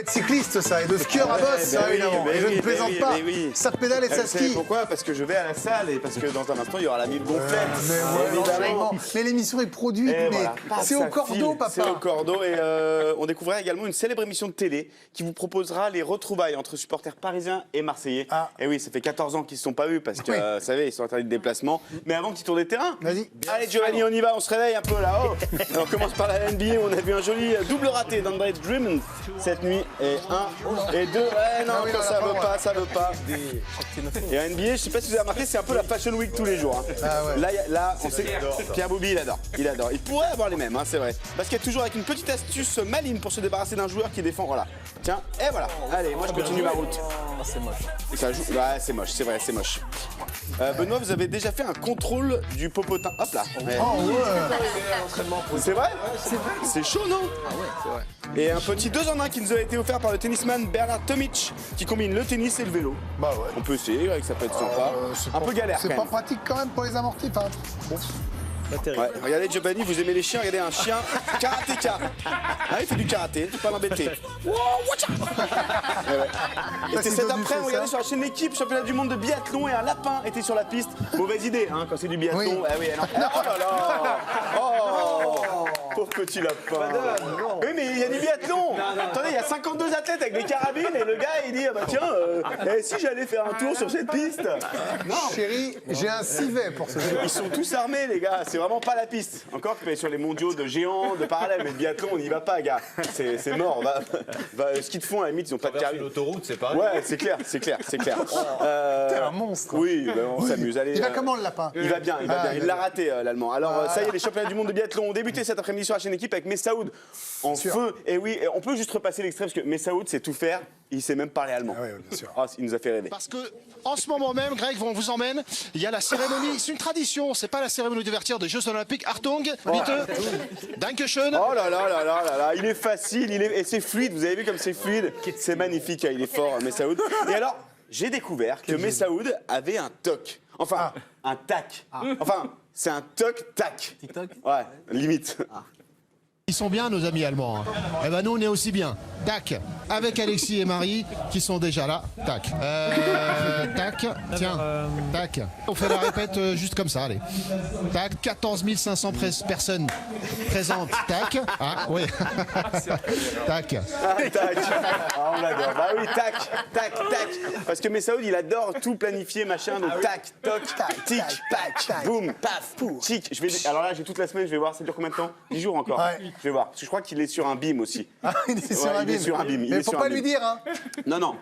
être cycliste, ça, et de skieur à bosse, ça, évidemment. Et je ne plaisante pas. Ça pédale et ça skie. Pourquoi? Parce que je vais à la salle et parce que dans un instant, il y aura la mine gonflette. Évidemment. Mais l'émission est produite, mais voilà. c'est au cordeau, papa. C'est au cordeau et on découvrira également une célèbre émission de télé qui vous proposera les retrouvailles entre supporters parisiens et marseillais. Ah. Et oui, ça fait 14 ans qu'ils ne se sont pas vus parce que, vous savez, ils sont interdits de déplacement. Mais avant qu'ils tournent des terrains, vas-y. Allez, Giovanni, on y va, on se réveille un peu là-haut. On commence par la NBA, on a vu un joli double raté d'André Drummond cette nuit. Et 1 et 2. Ouais, non, Ah oui, ça veut pas, ça veut pas. Et en NBA, je sais pas si vous avez remarqué, c'est un peu la Fashion Week tous les jours. Hein. Ah ouais. Là, on sait. Pierre Boubi, il adore. Il adore. Il pourrait avoir les mêmes, hein, c'est vrai. Parce qu'il y a toujours avec une petite astuce maligne pour se débarrasser d'un joueur qui défend. Voilà. Tiens, et voilà. Allez, moi je continue ma route. C'est moche. Ça joue. Ouais, c'est moche, c'est vrai, c'est moche. Benoît, vous avez déjà fait un contrôle du popotin. Hop là. Ouais. Oh, ouais. C'est vrai? C'est chaud, non? Ah ouais, c'est vrai. Et un petit 2 en 1 qui nous a été offert par le tennisman Bernard Tomic qui combine le tennis et le vélo. Bah ouais. On peut essayer, ouais, que ça peut être sympa. Un peu galère quand C'est pas même. pratique quand même pour les amortis. Enfin, bon. Ouais, regardez Giovanni, vous aimez les chiens, regardez un chien karatéka. Ah, il fait du karaté, faut pas l'embêter. Wow, watcha. Et c'est cet après, regardez sur la chaîne L'équipe, championnat du monde de biathlon et un lapin était sur la piste. Mauvaise idée, hein, quand c'est du biathlon. Oui. Ah oui, non. Oh là là. Oh, pauvre petit lapin. Oui, mais il y a du biathlon. Attendez, il y a 52 athlètes avec des carabines et le gars il dit, ah bah tiens, si j'allais faire un tour sur cette piste. Non. Chérie, j'ai un civet pour ce jeu. Ils sont tous armés, les gars. C'est vraiment pas la piste. Encore que sur les mondiaux de géants, de parallèle, mais de biathlon, on n'y va pas, gars. C'est mort. Ce qu'ils te font, à la limite, ils ont pas de carabine. L'autoroute, c'est pareil. Ouais, c'est clair. T'es un monstre. Oui, ben, on s'amuse. Allez, Il va comment le lapin? il va bien, il va Ah, bien. Il l'a raté, l'Allemand. Alors, ça y est, les championnats du monde de biathlon ont débuté cet après-midi sur la chaîne Équipe avec Messaoud en feu. Et oui, on peut juste repasser l'extrait parce que Messaoud sait tout faire. Il sait même parler allemand. Ah oui, bien sûr. Oh, il nous a fait rêver. Parce que en ce moment même, Greg, on vous emmène. Il y a la cérémonie. C'est une tradition. C'est pas la cérémonie d'ouverture des Jeux Olympiques. Achtung, bitte, Dankeschön. Oh là là là là là là, il est facile, et c'est fluide. Vous avez vu comme c'est fluide? C'est magnifique, il est fort, Messaoud. Et alors, j'ai découvert que Messaoud avait un toc. Enfin, un tac. Enfin, c'est un toc-tac. TikTok? Ouais, limite. Ils sont bien, nos amis allemands. Hein. Eh ben nous, on est aussi bien. Tac. Avec Alexis et Marie, qui sont déjà là. Tac. Tac. Tiens. Tac. On fait la répète juste comme ça, allez. Tac. 14 500 personnes présentes. Tac. Ah, oui. Tac. Ah, tac. Ah, on l'adore. Bah oui, tac, tac, tac. Parce que Messaoud, il adore tout planifier, machin. Donc tac, toc, tic, pac, boum, paf, tic. Alors là, j'ai toute la semaine, je vais voir, ça dure combien de temps? 10 jours encore. Ouais. Je vais voir. Parce que je crois qu'il est sur un beam aussi. Ah, il est sur Ouais, un il est bim. sur un bim. Il Mais est faut sur pas un lui bim. dire, hein. Non.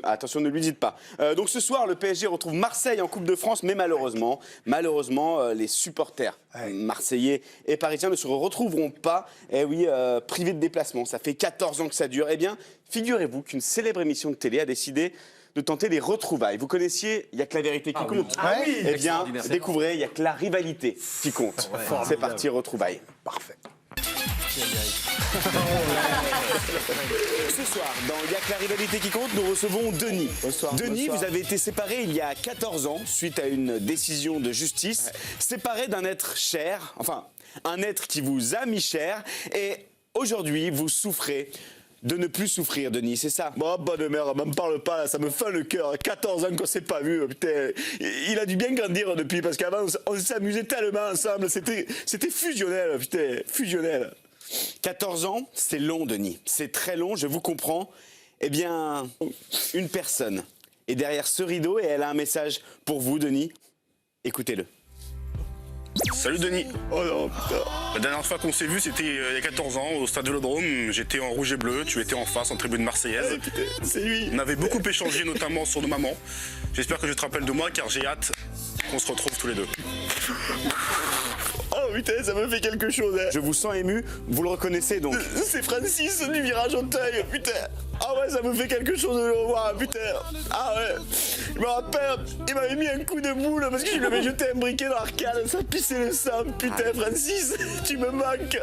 Attention, ne lui dites pas. Donc ce soir, le PSG retrouve Marseille en Coupe de France, mais malheureusement, les supporters marseillais et parisiens ne se retrouveront pas, privés de déplacement. Ça fait 14 ans que ça dure. Eh bien, figurez-vous qu'une célèbre émission de télé a décidé de tenter les retrouvailles. Vous connaissiez, il n'y a que la vérité qui compte. oui. Eh bien, découvrez, il n'y a que la rivalité qui compte. C'est parti, retrouvailles. Parfait. Ce soir, dans Il y a que la rivalité qui compte, nous recevons Denis. Denis, vous avez été séparé il y a 14 ans suite à une décision de justice, séparé d'un être cher, enfin, un être qui vous a mis cher, et aujourd'hui, vous souffrez de ne plus souffrir, Denis, c'est ça? Bon, bonne mère, m'en parle pas, là, ça me fait le cœur. 14 ans qu'on s'est pas vu, putain. Il a dû bien grandir depuis, parce qu'avant, on s'amusait tellement ensemble, c'était fusionnel, putain, fusionnel. 14 ans, c'est long, Denis. C'est très long, je vous comprends. Eh bien, une personne est derrière ce rideau et elle a un message pour vous, Denis. Écoutez-le. Salut Denis. Oh non, putain. La dernière fois qu'on s'est vu, c'était il y a 14 ans, au stade Vélodrome. J'étais en rouge et bleu, tu étais en face, en tribune marseillaise. Putain, c'est lui. On avait beaucoup échangé, notamment sur nos mamans. J'espère que tu te rappelles de moi, car j'ai hâte qu'on se retrouve tous les deux. Oh putain, ça me fait quelque chose. Hein. Je vous sens ému, vous le reconnaissez donc. C'est Francis du virage Auteuil, putain. Ah ouais, ça me fait quelque chose de le revoir, putain. Ah ouais. Je me rappelle, il m'avait mis un coup de boule parce que je lui avais jeté un briquet dans l'arcade, ça pissait le sang, putain, Francis, tu me manques.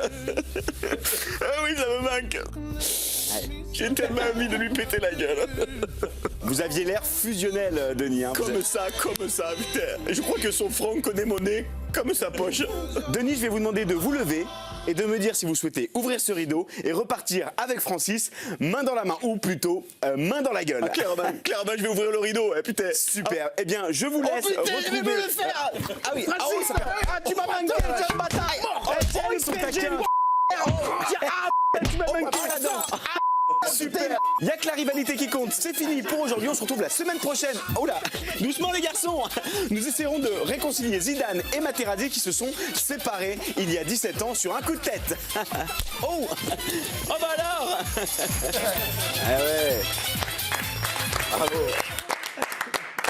Ah oui, ça me manque. J'ai tellement envie de lui péter la gueule. Vous aviez l'air fusionnel, Denis. Hein, comme ça, putain. Et je crois que son front connaît mon nez comme sa poche. Denis, je vais vous demander de vous lever et de me dire si vous souhaitez ouvrir ce rideau et repartir avec Francis, main dans la main, ou plutôt main dans la gueule. Clairement, je vais ouvrir le rideau, putain. Super. Eh bien, je vous laisse retrouver... le faire. Ah oui, Francis, tu m'as manqué, tu es bataille. ils sont taquins. Tu m'as manqué là-dedans. Super. Il n'y a que la rivalité qui compte. C'est fini pour aujourd'hui. On se retrouve la semaine prochaine. Oh là, doucement les garçons. Nous essaierons de réconcilier Zidane et Materazzi qui se sont séparés il y a 17 ans sur un coup de tête. Oh bah alors. Ah ouais. Bravo.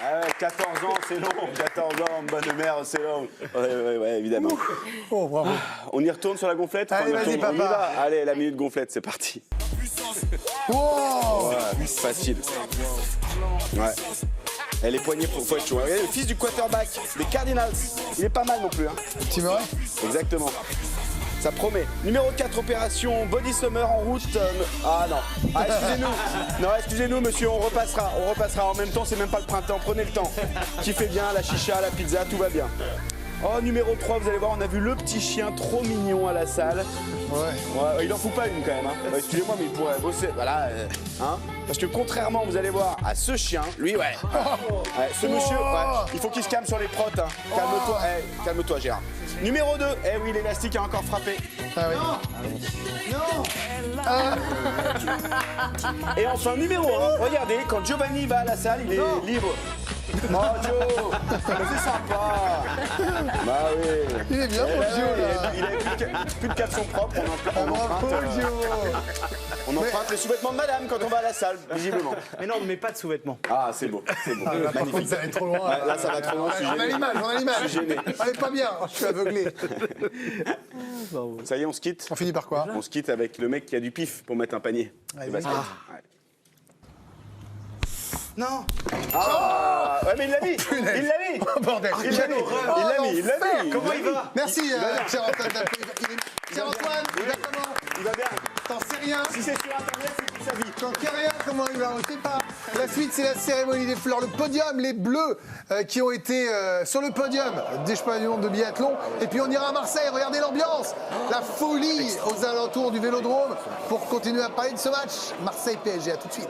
Ah ouais, 14 ans, c'est long. 14 ans, bonne mère, c'est long. Ouais, évidemment. Oh, bravo. On y retourne sur la gonflette. Allez, on y vas-y, retourne. papa. On y va. Allez, la minute gonflette, c'est parti. Oh. Ouais, facile. Ouais. Et les poignets, faut être chaud. Regardez, le fils du quarterback des Cardinals. Il est pas mal non plus. Hein. Tim Murray. Exactement. Ça promet. Numéro 4, opération Body Summer en route. Ah non. Ah, excusez-nous. Non, excusez-nous, monsieur, on repassera. On repassera. En même temps, c'est même pas le printemps. Prenez le temps. Kiffez bien la chicha, la pizza, tout va bien. Oh, numéro 3, vous allez voir, on a vu le petit chien trop mignon à la salle. Ouais, il en fout pas une quand même. Hein. Excusez-moi, mais il pourrait bosser. Voilà. Hein. Parce que contrairement, vous allez voir, à ce chien, lui, ouais. Ce monsieur, il faut qu'il se calme sur les protes. Hein. Calme-toi, calme-toi, Gérard. Numéro 2, oui, l'élastique a encore frappé. Ah oui. Et enfin, numéro 1, regardez, quand Giovanni va à la salle, il est libre. Oh, Joe, c'est sympa. Bah oui. Il est bien, mon Gio, là. Il avait plus de caleçon propre. Bravo, Gio. On emprunte les sous-vêtements de madame quand on va à la salle, visiblement. Mais non, mais pas de sous-vêtements. Ah, c'est beau, c'est beau. Là, par contre, Magnifique. ça va être trop loin. Ouais, là, ça va trop loin, je suis On a gêné. l'image, on a l'image. Je suis gêné. Elle est pas bien, je suis aveuglé. Ça y est, on se quitte. On finit par quoi? On se quitte avec le mec qui a du pif pour mettre un panier. Allez, de basket. vas-y. Ouais. Non. Ah, ouais, mais il l'a mis. Il l'a mis. Oh, bordel. Il l'a mis. Il l'a mis. Comment il va? Merci, Il va bien. cher Antoine. Cher Antoine, il va comment? Il va bien. T'en sais rien? Si c'est sur Internet, c'est toute sa vie. T'en sais rien comment il va? On sait pas. La suite, c'est la cérémonie des fleurs. Le podium, les Bleus qui ont été sur le podium des championnats du monde de biathlon. Et puis on ira à Marseille. Regardez l'ambiance, la folie aux alentours du Vélodrome pour continuer à parler de ce match. Marseille-PSG, à tout de suite.